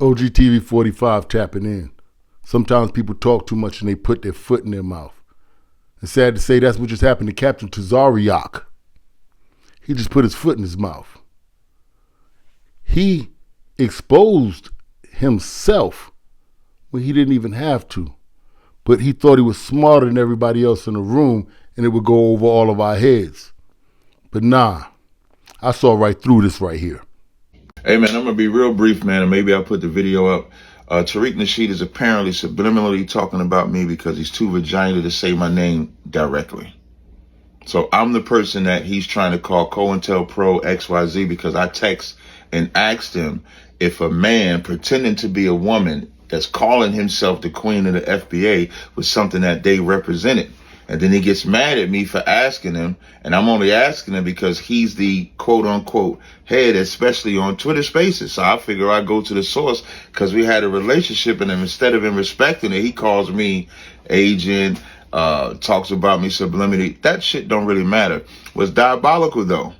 OGTV 45 tapping in. Sometimes people talk too much and they put their foot in their mouth. It's sad to say that's what just happened to Captain Tazaryach. He just put his foot in his mouth. He exposed himself when he didn't even have to. But he thought he was smarter than everybody else in the room and it would go over all of our heads. But nah, I saw right through this right here. Hey man, I'm gonna be real brief, man, and maybe I'll put the video up. Tariq Nasheed is apparently subliminally talking about me because he's too vagina to say my name directly. So I'm the person that he's trying to call Cointelpro XYZ because I text and asked him if a man pretending to be a woman that's calling himself the queen of the FBA was something that they represented. And then he gets mad at me for asking him, and I'm only asking him because he's the quote-unquote head, especially on Twitter Spaces. So I figure I go to the source because we had a relationship, and instead of him respecting it, he calls me agent, talks about me subliminally. That shit don't really matter. What's diabolical, though,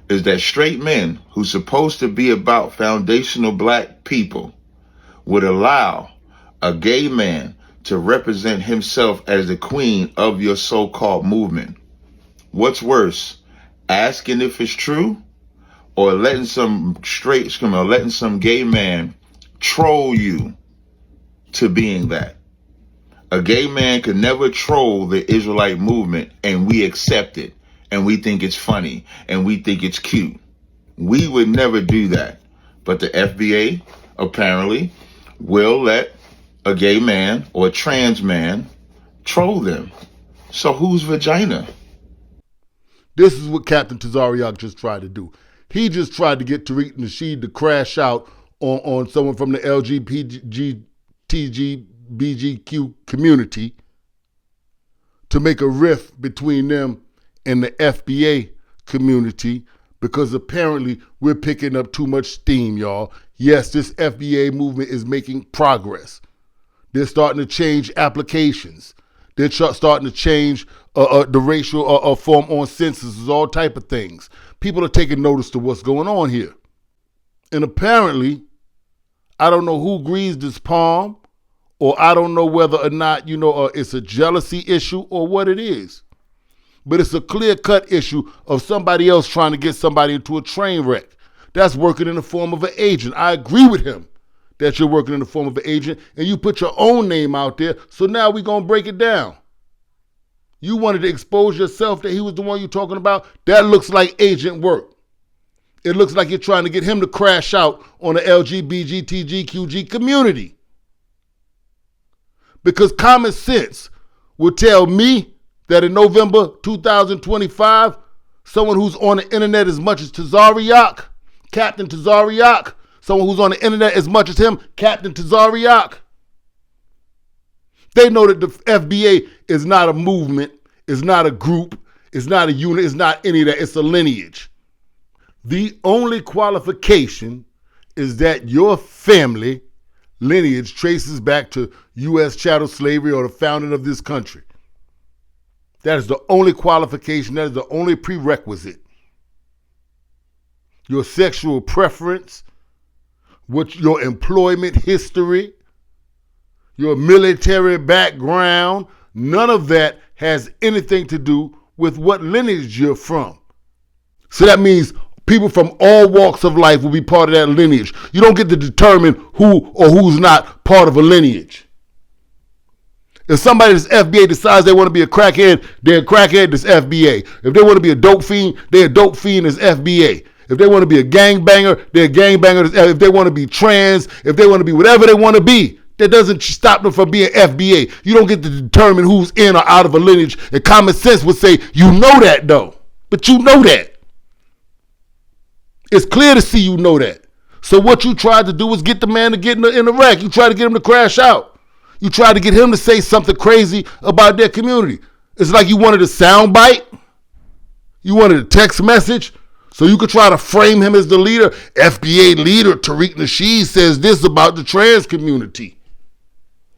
is that straight men who's supposed to be about foundational black people would allow a gay man to represent himself as the queen of your so-called movement. What's worse, asking if it's true or letting some gay man troll you to being that? A gay man could never troll the Israelite movement and we accept it and we think it's funny and we think it's cute. We would never do that. But the FBA apparently will let a gay man or a trans man troll them. So whose vagina? This is what Captain Tazaryach just tried to do. He just tried to get Tariq Nasheed to crash out on someone from the LGBTQ community to make a rift between them and the FBA community because apparently we're picking up too much steam, y'all. Yes, this FBA movement is making progress. They're starting to change applications. They're starting to change the racial form on censuses, all type of things. People are taking notice to what's going on here. And apparently, I don't know who greased his palm, or I don't know whether or not, it's a jealousy issue or what it is. But it's a clear-cut issue of somebody else trying to get somebody into a train wreck. That's working in the form of an agent. I agree with him that you're working in the form of an agent, and you put your own name out there, so now we're going to break it down. You wanted to expose yourself that he was the one you're talking about. That looks like agent work. It looks like you're trying to get him to crash out on the LGBTQ community. Because common sense will tell me that in November 2025, someone who's on the internet as much as Tazaryach, Captain Tazaryach, someone who's on the internet as much as him, Captain Tazaryach, they know that the FBA is not a movement, is not a group, is not a unit, is not any of that. It's a lineage. The only qualification is that your family lineage traces back to U.S. chattel slavery or the founding of this country. That is the only qualification. That is the only prerequisite. Your sexual preference, what your employment history, your military background, none of that has anything to do with what lineage you're from. So that means people from all walks of life will be part of that lineage. You don't get to determine who or who's not part of a lineage. If somebody that's FBA decides they want to be a crackhead, they're a crackhead that's FBA. If they want to be a dope fiend, they're a dope fiend that's FBA. If they want to be a gangbanger, they're a gangbanger. If they want to be trans, if they want to be whatever they want to be, that doesn't stop them from being FBA. You don't get to determine who's in or out of a lineage. And common sense would say, you know that though. But you know that. It's clear to see you know that. So what you tried to do was get the man to get in the wreck. You tried to get him to crash out. You tried to get him to say something crazy about their community. It's like you wanted a sound bite. You wanted a text message so you could try to frame him as the leader. FBA leader Tariq Nasheed says this about the trans community.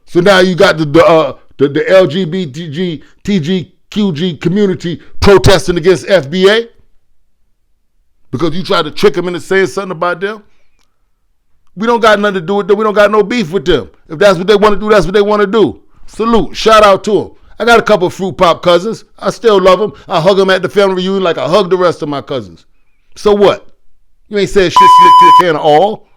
So now you got the LGBTQ community protesting against FBA because you tried to trick him into saying something about them. We don't got nothing to do with them. We don't got no beef with them. If that's what they want to do, that's what they want to do. Salute. Shout out to them. I got a couple of fruit pop cousins. I still love them. I hug them at the family reunion like I hug the rest of my cousins. So what? You ain't said shit slick to the can of all.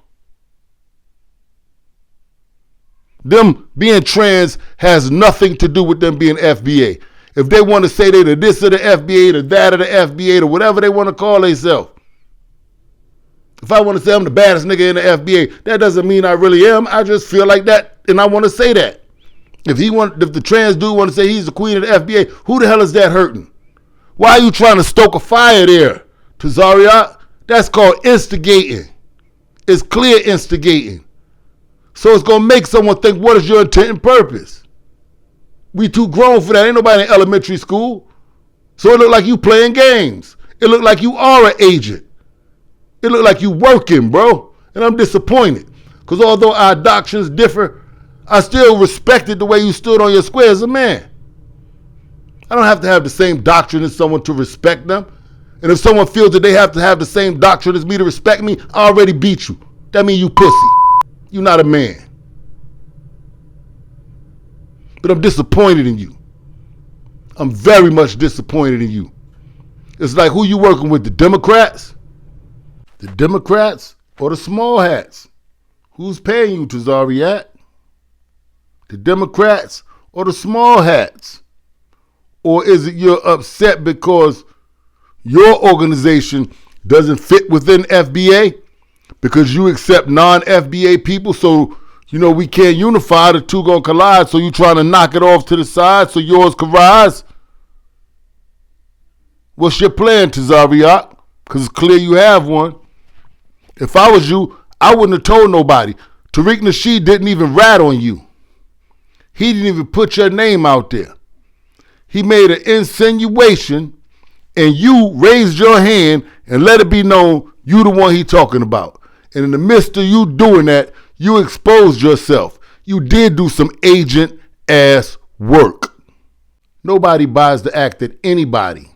Them being trans has nothing to do with them being FBA. If they want to say they the this of the FBA, the that of the FBA, or whatever they want to call themselves. If I want to say I'm the baddest nigga in the FBA, that doesn't mean I really am. I just feel like that, and I want to say that. If the trans dude want to say he's the queen of the FBA, who the hell is that hurting? Why are you trying to stoke a fire there, Tazaryach? That's called instigating. It's clear instigating. So it's going to make someone think, what is your intent and purpose? We too grown for that. Ain't nobody in elementary school. So it look like you playing games. It look like you are an agent. It look like you working, bro. And I'm disappointed. Because although our doctrines differ, I still respected the way you stood on your square as a man. I don't have to have the same doctrine as someone to respect them. And if someone feels that they have to have the same doctrine as me to respect me, I already beat you. That means you pussy. You're not a man. But I'm disappointed in you. I'm very much disappointed in you. It's like, who you working with, the Democrats? The Democrats or the small hats? Who's paying you, Tazaryach? The Democrats or the small hats? Or is it you're upset because your organization doesn't fit within FBA? Because you accept non-FBA people, so we can't unify, the two gonna collide, so you trying to knock it off to the side so yours can rise? What's your plan, Tazaryach? Because it's clear you have one. If I was you, I wouldn't have told nobody. Tariq Nasheed didn't even rat on you. He didn't even put your name out there. He made an insinuation, and you raised your hand and let it be known you the one he talking about. And in the midst of you doing that, you exposed yourself. You did do some agent-ass work. Nobody buys the act that anybody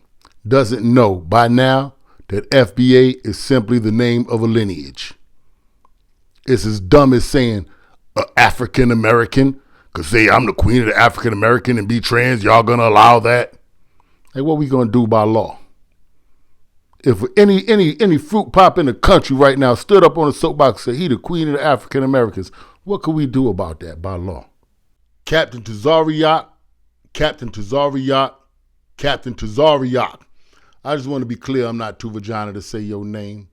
doesn't know by now that FBA is simply the name of a lineage. It's as dumb as saying African American, because say I'm the queen of the African American and be trans, y'all gonna allow that? Like, what we gonna do by law? If any fruit pop in the country right now stood up on a soapbox and said he the queen of the African Americans, what could we do about that by law? Captain Tazaryach, Captain Tazaryach, Captain Tazaryach. I just want to be clear, I'm not too vagina to say your name.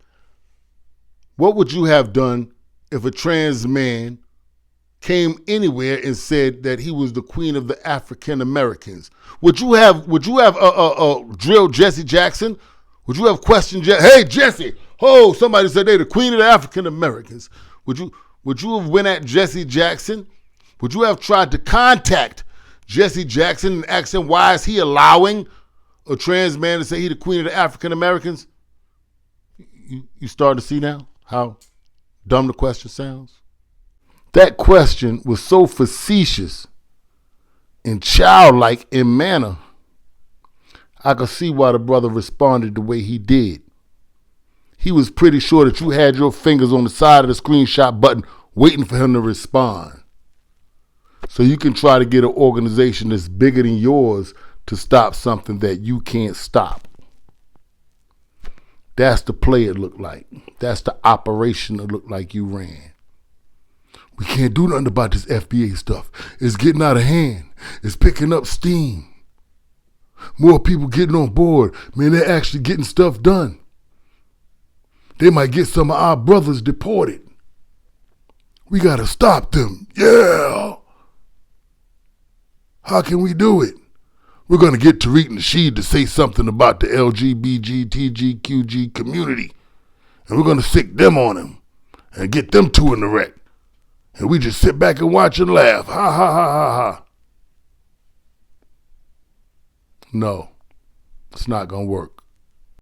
What would you have done if a trans man came anywhere and said that he was the queen of the African Americans? Would you have drilled Jesse Jackson? Would you have questioned hey Jesse, somebody said they the queen of the African Americans. Would you have went at Jesse Jackson? Would you have tried to contact Jesse Jackson and ask him why is he allowing a trans man to say he the queen of the African Americans? You starting to see now how dumb the question sounds? That question was so facetious and childlike in manner, I could see why the brother responded the way he did. He was pretty sure that you had your fingers on the side of the screenshot button waiting for him to respond. So you can try to get an organization that's bigger than yours to stop something that you can't stop. That's the play it looked like. That's the operation it looked like you ran. We can't do nothing about this FBA stuff. It's getting out of hand. It's picking up steam. More people getting on board. Man, they're actually getting stuff done. They might get some of our brothers deported. We got to stop them. Yeah. How can we do it? We're going to get Tariq Nasheed to say something about the LGBTQ community. And we're going to sick them on him and get them two in the wreck. And we just sit back and watch and laugh. Ha, ha, ha, ha, ha. No, it's not going to work.